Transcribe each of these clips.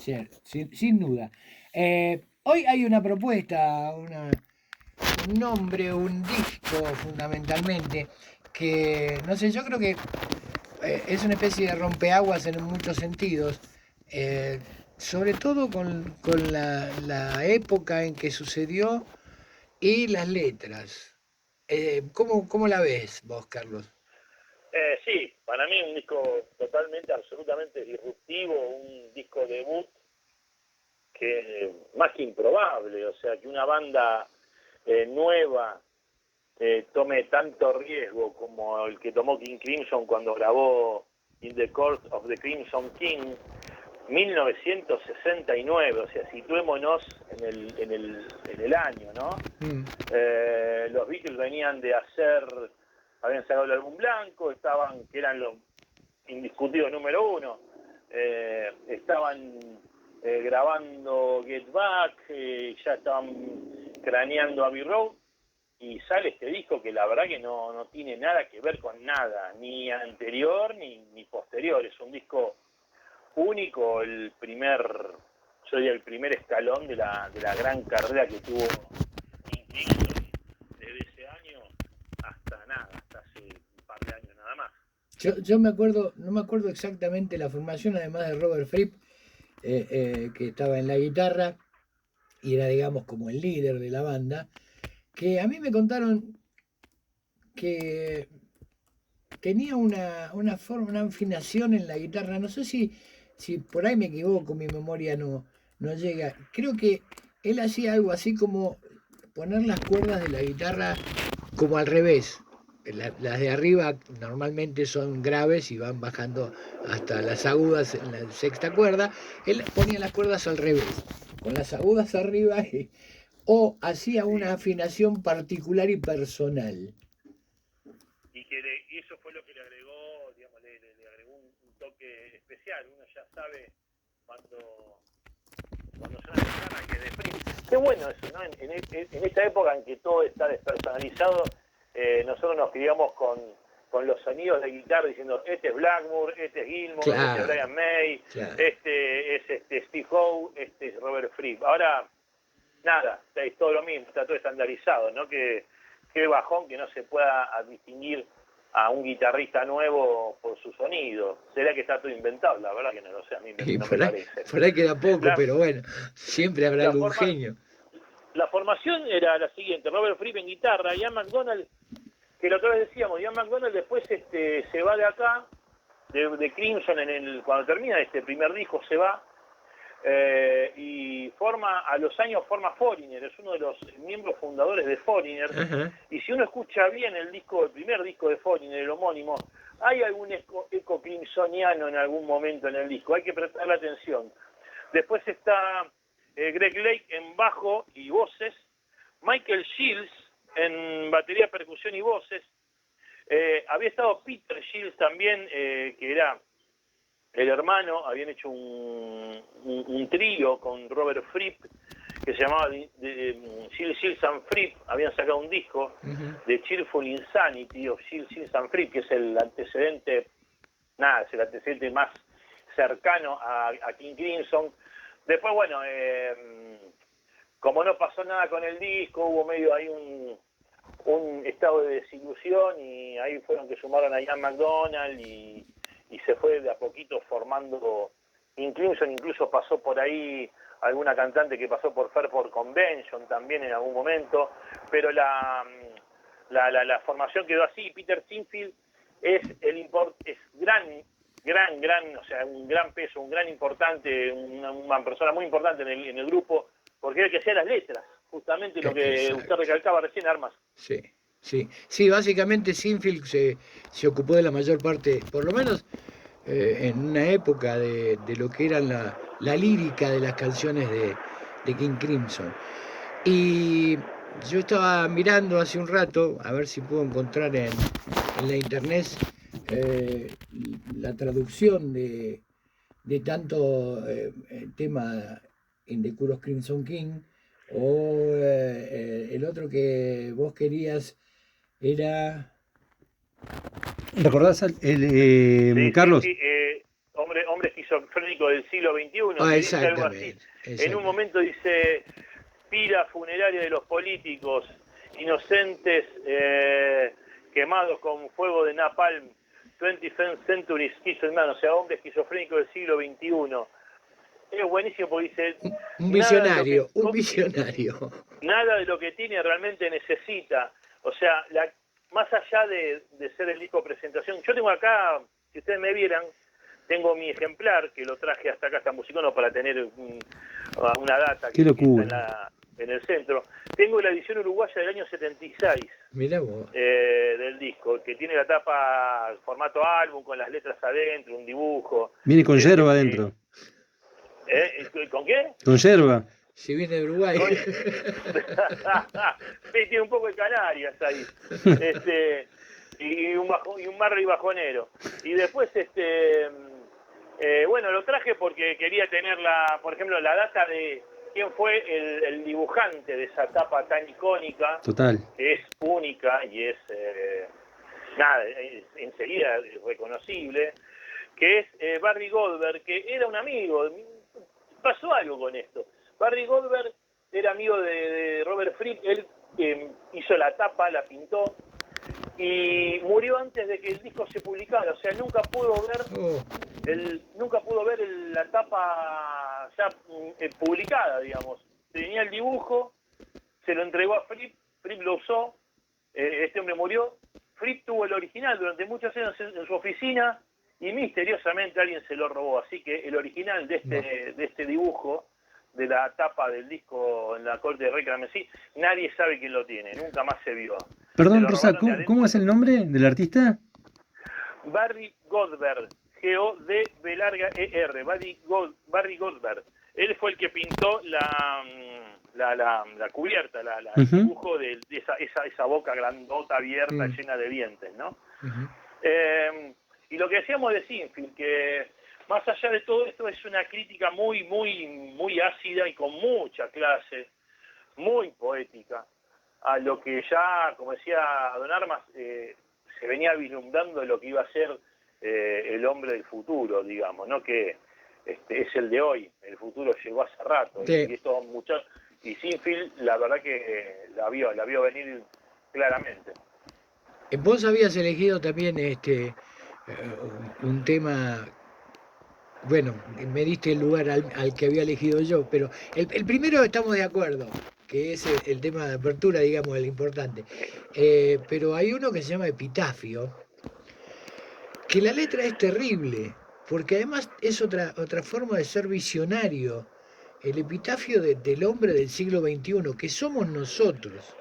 Sí, sin duda. Hoy hay una propuesta, un nombre, un disco fundamentalmente, que no sé, yo creo que es una especie de rompeaguas en muchos sentidos, eh, sobre todo con la época en que sucedió y las letras. ¿Cómo la ves vos, Carlos? Sí, para mí un disco totalmente, absolutamente disruptivo, un disco debut que más que improbable, o sea, que una banda nueva tome tanto riesgo como el que tomó King Crimson cuando grabó In the Court of the Crimson King, 1969, o sea, situémonos en el año, ¿no? Mm. Los Beatles venían de habían sacado el álbum blanco, que eran los indiscutidos número uno, estaban grabando Get Back, ya estaban craneando Abbey Road, y sale este disco que la verdad que no tiene nada que ver con nada, ni anterior ni posterior, es un disco único, yo diría el primer escalón de la gran carrera que tuvo King Crimson desde ese año hasta nada, hasta hace un par de años nada más. Yo me acuerdo, no me acuerdo exactamente la formación, además de Robert Fripp, que estaba en la guitarra y era, digamos, como el líder de la banda, que a mí me contaron que tenía una forma, una afinación en la guitarra, no sé si por ahí me equivoco, mi memoria no llega. Creo que él hacía algo así como poner las cuerdas de la guitarra como al revés. Las de arriba normalmente son graves y van bajando hasta las agudas en la sexta cuerda. Él ponía las cuerdas al revés, con las agudas arriba o hacía una Sí, afinación particular y personal. y eso fue lo que le agregó, digamos, le agregó un toque especial. Uno ya sabe cuando suena la guitarra que deprime. Qué bueno eso, ¿no? En esta época en que todo está despersonalizado, nosotros nos criamos con los sonidos de guitarra diciendo, este es Blackmore, este es Gilmour, este es Claro, Brian May, claro. este es Steve Howe, este es Robert Fripp. Ahora, nada, es todo lo mismo, está todo estandarizado, ¿no? Qué bajón que no se pueda distinguir a un guitarrista nuevo por su sonido. ¿Será que está todo inventado? La verdad que no lo sé, a mí Y no me parece. por ahí queda poco, La, pero bueno, siempre habrá la, algún forma, genio. la formación era la siguiente: Robert Fripp en guitarra, Ian McDonald, que la otra vez decíamos, Ian McDonald después se va de acá, de Crimson, cuando termina este primer disco se va, y a los años forma Foreigner, es uno de los miembros fundadores de Foreigner, Ajá. y si uno escucha bien el primer disco de Foreigner, el homónimo, hay algún eco crimsoniano en algún momento en el disco, hay que prestarle atención. Después está Greg Lake en bajo y voces, Michael Shields en batería, percusión y voces, había estado Peter Shields también, que era el hermano, habían hecho un trío con Robert Fripp que se llamaba Shields and Fripp, habían sacado un disco Ujú. de Cheerful Insanity of Shields and Fripp, que es el antecedente, nada, es el antecedente más cercano a King Crimson. Después, bueno, como no pasó nada con el disco, hubo medio ahí un estado de desilusión y ahí fueron que sumaron a Ian McDonald y se fue de a poquito formando incluso pasó por ahí alguna cantante que pasó por Fairport Convention también en algún momento, pero la formación quedó así. Peter Sinfield es gran, o sea, un gran peso, un gran importante, una persona muy importante en el grupo, porque era el que hacía las letras, justamente lo que usted Exacto. recalcaba recién, Armas. Sí, sí. Sí, básicamente Sinfield se ocupó de la mayor parte, por lo menos en una época de lo que era la lírica de las canciones de King Crimson. Y yo estaba mirando hace un rato, a ver si puedo encontrar en la internet eh, la traducción de tanto tema In the Curos Crimson King o el otro que vos querías era... ¿Recordás Sí, Carlos? Hombre hombre esquizofrénico del siglo XXI, que dice algo así. En un momento dice, pira funeraria de los políticos, inocentes quemados con fuego de napalm, 21st century schizoman, o sea, hombre esquizofrénico del siglo XXI. Es buenísimo porque dice... Un visionario, un visionario. Nada de lo que tiene realmente necesita. O sea, más allá de ser el disco presentación, yo tengo acá, si ustedes me vieran, tengo mi ejemplar, que lo traje hasta acá, hasta Musicono, para tener una data que está en el centro. Tengo la edición uruguaya del año 76. Mirá vos. Del disco, que tiene la tapa formato álbum, con las letras adentro, un dibujo. Viene con yerba adentro. ¿Con qué? Con yerba. Si viene de Uruguay. Sí, tiene un poco de Canarias ahí. Y un Marley bajonero. Y después, bueno, lo traje porque quería tener, por ejemplo, la data de quién fue el dibujante de esa tapa tan icónica. Total. Que es única y es, enseguida reconocible, que es Barry Goldberg, que era un amigo. Pasó algo con esto. Barry Goldberg era amigo de Robert Fripp, él hizo la tapa, la pintó, y murió antes de que el disco se publicara, o sea, nunca pudo ver la tapa ya publicada, digamos. Tenía el dibujo, se lo entregó a Fripp, Fripp lo usó, este hombre murió, Fripp tuvo el original durante muchos años en su oficina y misteriosamente alguien se lo robó, así que el original de este dibujo, de la tapa del disco en la corte de Rey Cramency, nadie sabe quién lo tiene, nunca más se vio. Perdón, Rosa, ¿cómo es el nombre del artista? Barry Goldberg, G-O-D-B-E-R, Barry Goldberg. Él fue el que pintó la cubierta, el dibujo de esa boca grandota, abierta, llena de dientes, ¿no? Y lo que decíamos de Sinfield, que más allá de todo esto es una crítica muy, muy, muy ácida y con mucha clase, muy poética, a lo que ya, como decía Don Armas, se venía vislumbrando lo que iba a ser el hombre del futuro, digamos, ¿no? Que es el de hoy, el futuro llegó hace rato, sí. Y Sinfield, la verdad que la vio venir claramente. Vos habías elegido también un tema, bueno, me diste el lugar al que había elegido yo, pero el primero estamos de acuerdo, que es el tema de apertura, digamos, el importante. Pero hay uno que se llama Epitafio, que la letra es terrible, porque además es otra forma de ser visionario. El epitafio del hombre del siglo XXI, que somos nosotros.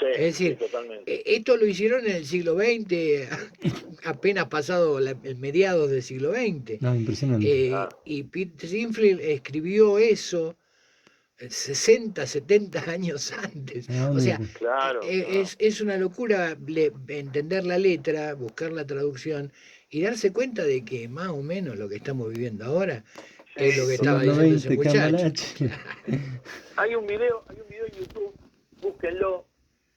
Sí, Es decir, sí, totalmente. Esto lo hicieron en el siglo XX, apenas pasado el mediados del siglo XX. No, impresionante. Y Pete Sinfield escribió eso 60, 70 años antes. O sea, claro, es una locura entender la letra, buscar la traducción y darse cuenta de que más o menos lo que estamos viviendo ahora es lo que estaba diciendo ese muchacho. Hay un video en YouTube, búsquenlo.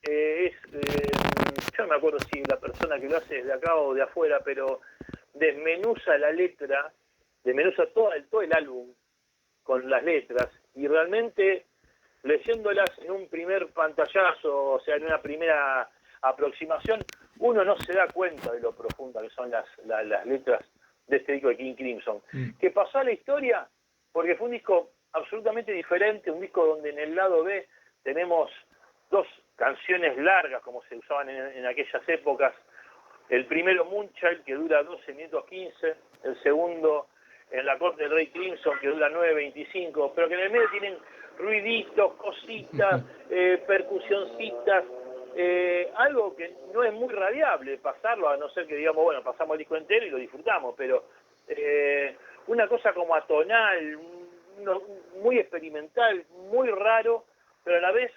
Yo no me acuerdo si la persona que lo hace es de acá o de afuera, pero desmenuza la letra, desmenuza todo el álbum con las letras, y realmente leyéndolas en un primer pantallazo, o sea, en una primera aproximación, uno no se da cuenta de lo profunda que son las letras de este disco de King Crimson, que pasó a la historia porque fue un disco absolutamente diferente, un disco donde en el lado B tenemos dos canciones largas como se usaban en aquellas épocas. El primero, Moonchild, que dura 12 minutos 15, el segundo, En la corte del Rey Crimson, que dura 9:25, pero que en el medio tienen ruiditos, cositas, percusioncitas, algo que no es muy radiable pasarlo, a no ser que digamos, bueno, pasamos el disco entero y lo disfrutamos, pero una cosa como atonal, muy experimental, muy raro, pero a la vez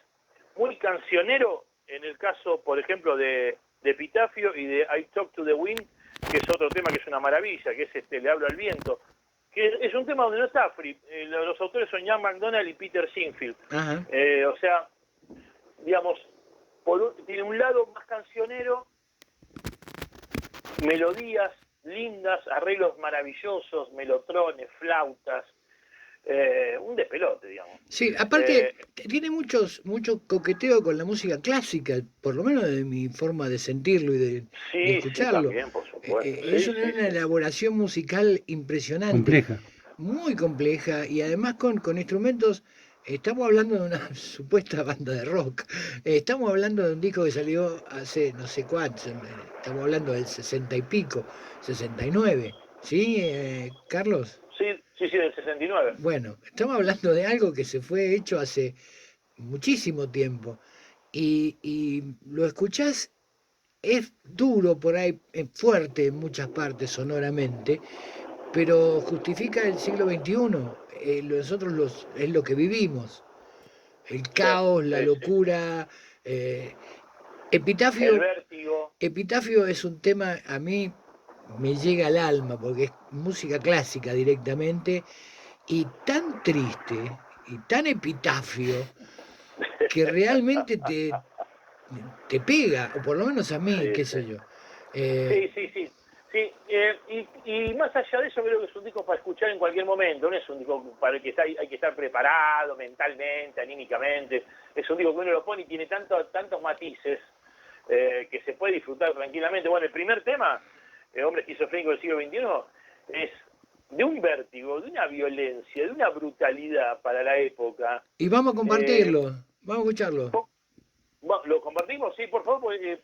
muy cancionero, en el caso, por ejemplo, de Epitafio y de I Talk to the Wind, que es otro tema que es una maravilla, que es Le hablo al viento, que es un tema donde no está Fripp, los autores son Ian McDonald y Peter Sinfield. O sea, digamos, tiene un lado más cancionero, melodías lindas, arreglos maravillosos, melotrones, flautas, un despelote, digamos. Sí, aparte tiene mucho coqueteo con la música clásica, por lo menos de mi forma de sentirlo y de Sí, escucharlo. también, por supuesto. Es una elaboración musical impresionante, Compleja. muy compleja y además con instrumentos. Estamos hablando de una supuesta banda de rock. Estamos hablando de un disco que salió hace no sé cuánto. Estamos hablando del 60 y pico, 69. ¿Sí, Carlos? Sí, del 69. Bueno, estamos hablando de algo que se fue hecho hace muchísimo tiempo. Y lo escuchás, es duro por ahí, es fuerte en muchas partes sonoramente, pero justifica el siglo XXI. Nosotros es lo que vivimos. El caos, la locura. El vértigo. Epitafio es un tema, a mí me llega al alma, porque es música clásica directamente, y tan triste, y tan epitafio, que realmente te pega, o por lo menos a mí, qué sé yo. Sí. Y más allá de eso, creo que es un disco para escuchar en cualquier momento. No es un disco para el que hay que estar preparado mentalmente, anímicamente. Es un disco que uno lo pone y tiene tantos matices que se puede disfrutar tranquilamente. Bueno, el primer tema, Hombre esquizofrénico del siglo XXI, es de un vértigo, de una violencia, de una brutalidad para la época. Y vamos a compartirlo, vamos a escucharlo. ¿Lo compartimos? Sí, por favor, porque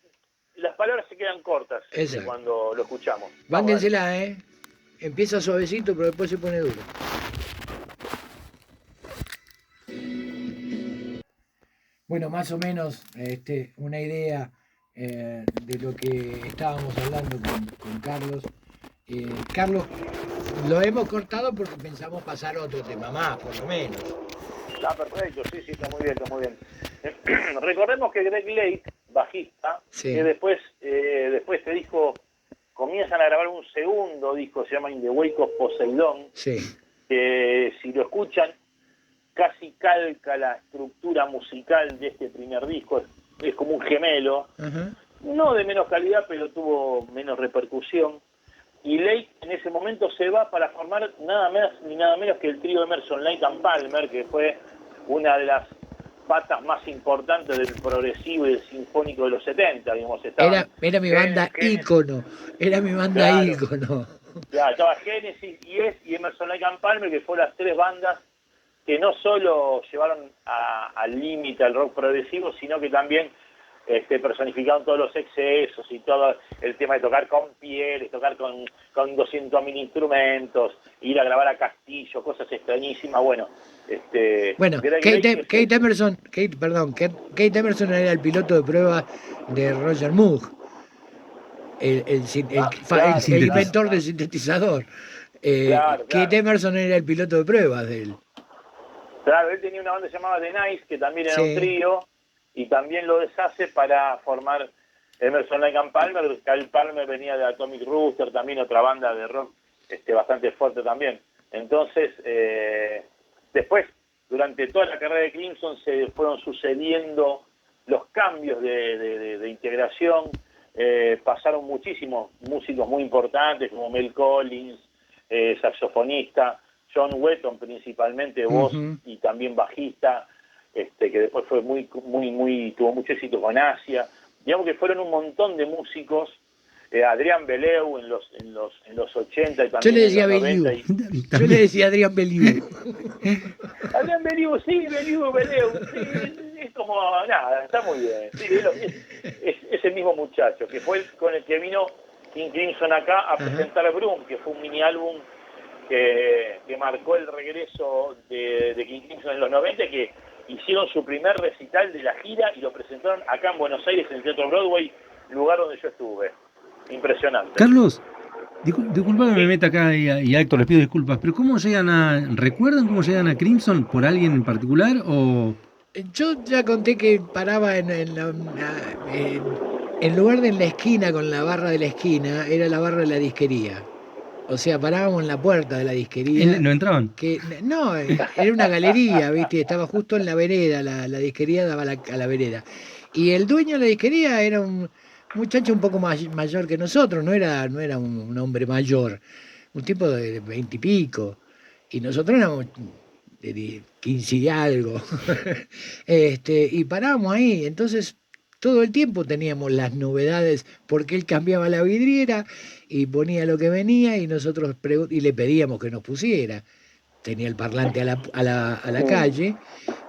las palabras se quedan cortas cuando lo escuchamos. Bánquensela, Empieza suavecito, pero después se pone duro. Bueno, más o menos una idea de lo que estábamos hablando con Carlos. Carlos, lo hemos cortado porque pensamos pasar otro tema más, por lo menos. Está perfecto, sí, está muy bien. Recordemos que Greg Lake, bajista, que después este disco comienzan a grabar un segundo disco, se llama In the Wake of Poseidon, que si lo escuchan casi calca la estructura musical de este primer disco, es como un gemelo, no de menos calidad, pero tuvo menos repercusión. Y Lake en ese momento se va para formar nada más ni nada menos que el trío Emerson, Lake and Palmer, que fue una de las patas más importantes del progresivo y del sinfónico de los 70, digamos. Era mi banda ícono, ícono. Claro, estaba Genesis y Emerson, Lake and Palmer, que fueron las tres bandas que no solo llevaron al límite al rock progresivo, sino que también personificaron todos los excesos y todo el tema de tocar con pieles, tocar con 200.000 instrumentos, ir a grabar a Castillo, cosas extrañísimas. Bueno, Kate Emerson era el piloto de prueba de Roger Moog, el inventor del sintetizador. Kate Emerson era el piloto de pruebas de él. Claro, él tenía una banda llamada The Nice, que también era un trío, y también lo deshace para formar Emerson, Lake and Palmer. Kyle Palmer venía de Atomic Rooster, también otra banda de rock bastante fuerte también. Entonces, después, durante toda la carrera de Crimson, se fueron sucediendo los cambios de integración. Pasaron muchísimos músicos muy importantes, como Mel Collins, saxofonista, John Wetton principalmente, voz y también bajista, que después fue tuvo mucho éxito con Asia. Digamos que fueron un montón de músicos. Adrián Beleu en los 80 y también yo le decía en los 90. Yo le decía Adrián Beleu. Adrián Beleu, Beleu. Sí, es como, nada, está muy bien. Sí, es el mismo muchacho, que fue con el que vino King Crimson acá a presentar Broom, que fue un mini álbum que marcó el regreso de King Crimson en los 90, que hicieron su primer recital de la gira y lo presentaron acá en Buenos Aires, en el Teatro Broadway, lugar donde yo estuve. Impresionante. Carlos, disculpa que me meta acá y a Héctor les pido disculpas, pero ¿recuerdan cómo llegan a Crimson? ¿Por alguien en particular o...? Yo ya conté que paraba en lugar de en la esquina, con la barra de la esquina, era la barra de la disquería. O sea, parábamos en la puerta de la disquería. ¿No entraban? No, era una galería, ¿viste? Estaba justo en la vereda, la disquería daba a la vereda. Y el dueño de la disquería era un muchacho un poco más mayor que nosotros, no era un hombre mayor, un tipo de 20 y pico, y nosotros éramos de 15 y algo. Y parábamos ahí, entonces todo el tiempo teníamos las novedades, porque él cambiaba la vidriera y ponía lo que venía y nosotros y le pedíamos que nos pusiera. Tenía el parlante a la calle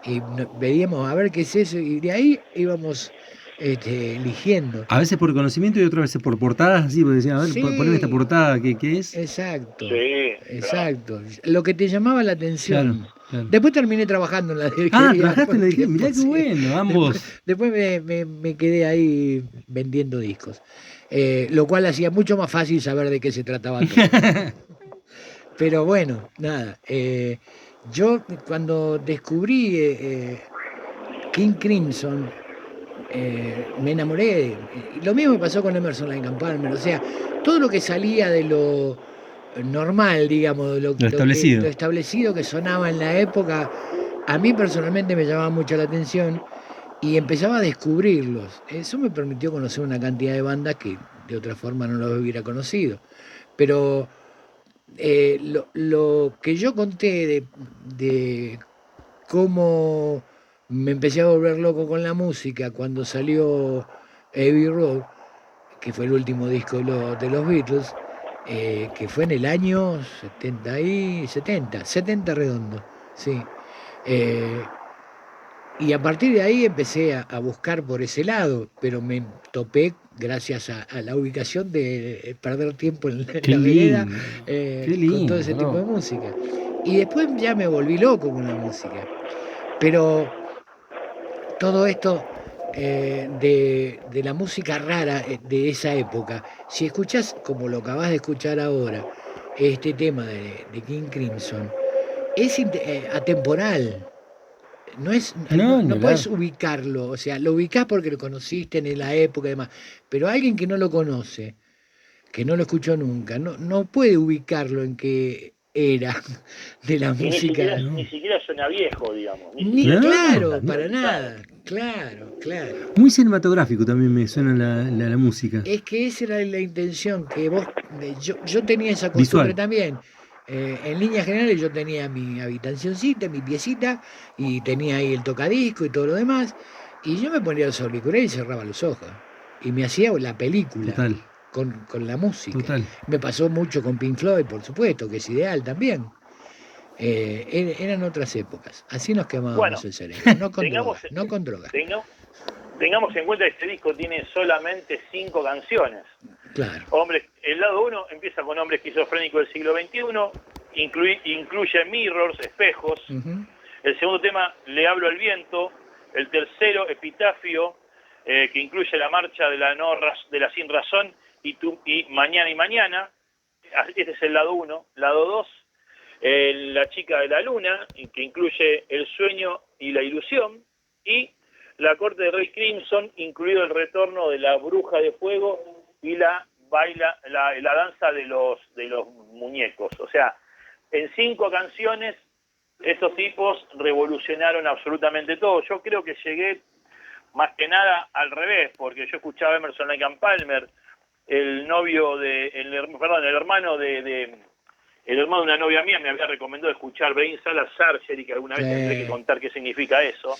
y veíamos a ver qué es eso y de ahí íbamos eligiendo. A veces por conocimiento y otras veces por portadas, así, porque decían, a ver, poneme esta Sí, portada, ¿qué es? exacto, Sí, claro. exacto. Lo que te llamaba la Claro, atención. claro. Después terminé trabajando en la Ah, disquería trabajaste por en la un dije, tiempo, mirá qué sí. bueno, Después, ambos. después me quedé ahí vendiendo discos, lo cual hacía mucho más fácil saber de qué se trataba todo. Pero bueno, nada. Yo cuando descubrí King Crimson, me enamoré. Y lo mismo me pasó con Emerson Lake and Palmer. O sea, todo lo que salía de lo normal, digamos, de Lo lo establecido. establecido que sonaba en la época, a mí personalmente me llamaba mucho la atención y empezaba a descubrirlos. Eso me permitió conocer una cantidad de bandas que de otra forma no los hubiera conocido. Pero lo que yo conté de cómo me empecé a volver loco con la música cuando salió Abbey Road, que fue el último disco de los Beatles, que fue en el año 70 redondo, sí. Eh, y a partir de ahí empecé a buscar por ese lado, pero me topé gracias a la ubicación de perder tiempo en Qué la vereda lindo, qué con todo lindo, ese tipo de ¿no? música. Y después ya me volví loco con la música. Pero todo esto de la música rara de esa época, si escuchás, como lo acabas de escuchar ahora, este tema de King Crimson, es atemporal. No, No, ni no puedes hablar. ubicarlo, o sea, lo ubicás porque lo conociste en la época y demás, pero alguien que no lo conoce, que no lo escuchó nunca, no puede ubicarlo en qué era de la Y ni siquiera, música. ni No. siquiera suena viejo, digamos, ni Ni siquiera suena No, claro, para desactualizado. nada, claro, claro. muy cinematográfico también me suena la música. Es que esa era la intención, que vos, yo tenía esa costumbre Visual, también. En líneas generales yo tenía mi habitacioncita, mi piecita, y tenía ahí el tocadisco y todo lo demás, y yo me ponía los auriculares y cerraba los ojos, y me hacía la película total, con la música. total. Me pasó mucho con Pink Floyd, por supuesto, que es ideal también. Eran otras épocas, así nos quemábamos Bueno, el cerebro, no con tengamos, droga, no con droga. tengamos, tengamos en cuenta que este disco tiene solamente 5 canciones. Claro. El lado 1 empieza con Hombre Esquizofrénico del siglo XXI, incluye Mirrors, espejos. Ujú. El segundo tema, Le hablo al viento. El tercero, Epitafio, que incluye la marcha de la sin razón y Mañana y Mañana. Este es el lado 1. Lado 2, La chica de la luna, que incluye El sueño y la ilusión. Y La corte de Rey Crimson, incluido el retorno de la bruja de fuego y la danza de los muñecos. O sea, en 5 canciones estos tipos revolucionaron absolutamente todo. Yo creo que llegué más que nada al revés, porque yo escuchaba a Emerson Lake and Palmer, el hermano el hermano de una novia mía me había recomendado escuchar Brain Salazar, Jerry, que alguna vez tendré que Sí. contar qué significa eso,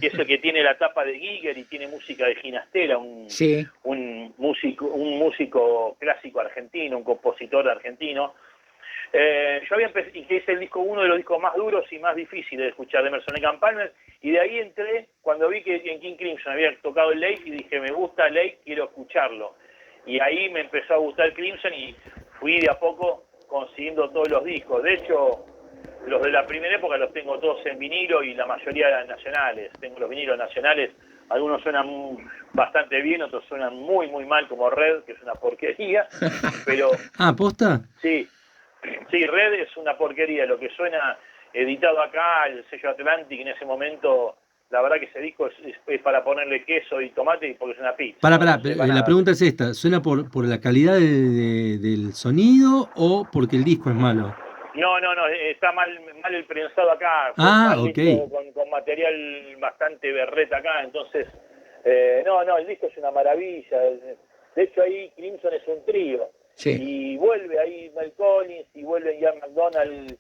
que es el que tiene la tapa de Giger y tiene música de Ginastera, Sí, un músico clásico argentino, un compositor argentino. Yo había empezado, y que es el disco, uno de los discos más duros y más difíciles de escuchar de Emerson Lake and Palmer, y de ahí entré cuando vi que en King Crimson había tocado el Lake y dije, me gusta Lake, quiero escucharlo. Y ahí me empezó a gustar Crimson y fui de a poco consiguiendo todos los discos. De hecho, los de la primera época los tengo todos en vinilo y la mayoría eran nacionales. Tengo los vinilos nacionales, algunos suenan bastante bien, otros suenan muy, muy mal, como Red, que es una porquería, pero Ah, ¿posta? sí, Red es una porquería. Lo que suena editado acá, el sello Atlantic, en ese momento, la verdad que ese disco es para ponerle queso y tomate porque es una pizza, Pará, no sirve para la nada. pregunta es esta, ¿suena por la calidad del sonido o porque el disco es malo? No, está mal el prensado acá, fue Ah, mal ok. hecho con material bastante berreta acá, entonces No, el disco es una maravilla. De hecho, ahí Crimson es un trío. Sí. Y vuelve ahí Mel Collins y vuelve Ian McDonald,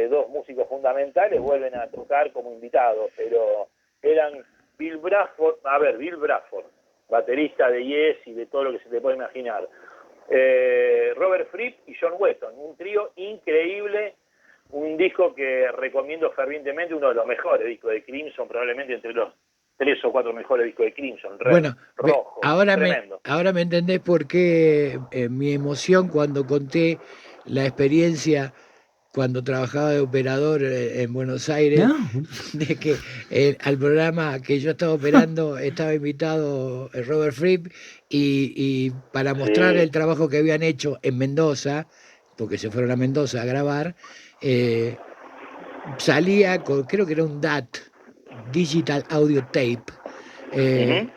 dos músicos fundamentales, vuelven a tocar como invitados, pero eran Bill Bruford, baterista de Yes y de todo lo que se te puede imaginar. Robert Fripp y John Wetton, un trío increíble, un disco que recomiendo fervientemente, uno de los mejores discos de Crimson, probablemente entre los 3 o 4 mejores discos de Crimson. Bueno, rojo, ahora tremendo. me entendés por qué mi emoción cuando conté la experiencia cuando trabajaba de operador en Buenos Aires, No, de que al programa que yo estaba operando estaba invitado Robert Fripp y para mostrar Sí. el trabajo que habían hecho en Mendoza, porque se fueron a Mendoza a grabar, salía con, creo que era un DAT, Digital Audio Tape, Ujú.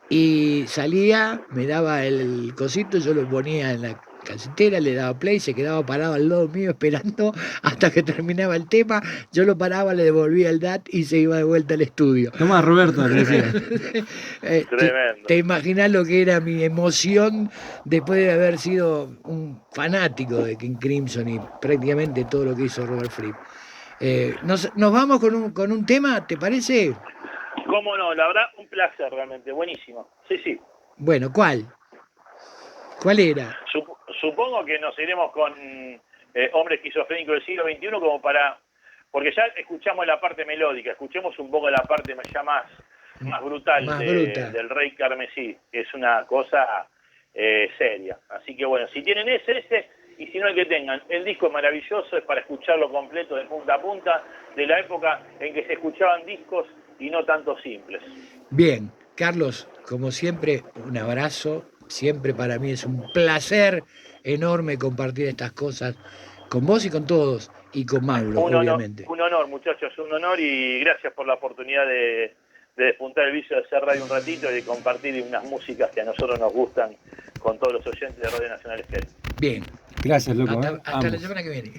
y salía, me daba el cosito, yo lo ponía en la casetera, le daba play, se quedaba parado al lado mío esperando hasta que terminaba el tema, yo lo paraba, le devolvía el DAT y se iba de vuelta al estudio. toma Roberto, le decía. Tremendo. Te imaginas lo que era mi emoción después de haber sido un fanático de King Crimson y prácticamente todo lo que hizo Robert Fripp. Nos vamos con un tema, ¿te parece? Cómo no, la verdad, un placer realmente, buenísimo. Sí. Bueno, ¿cuál? ¿Cuál era? Supongo que nos iremos con Hombre Esquizofrénico del siglo XXI como para... Porque ya escuchamos la parte melódica, escuchemos un poco la parte ya más brutal Más bruta. del Rey Carmesí, que es una cosa seria. Así que bueno, si tienen ese, y si no el que tengan. El disco es maravilloso, es para escucharlo completo de punta a punta, de la época en que se escuchaban discos y no tanto simples. Bien, Carlos, como siempre, un abrazo. Siempre para mí es un placer enorme compartir estas cosas con vos y con todos, y con Mauro, obviamente. Un honor, muchachos, un honor, y gracias por la oportunidad de despuntar el vicio de hacer radio un ratito y de compartir unas músicas que a nosotros nos gustan con todos los oyentes de Radio Nacional Estéreo. Bien, Gracias, loco. hasta la Vamos. semana que viene.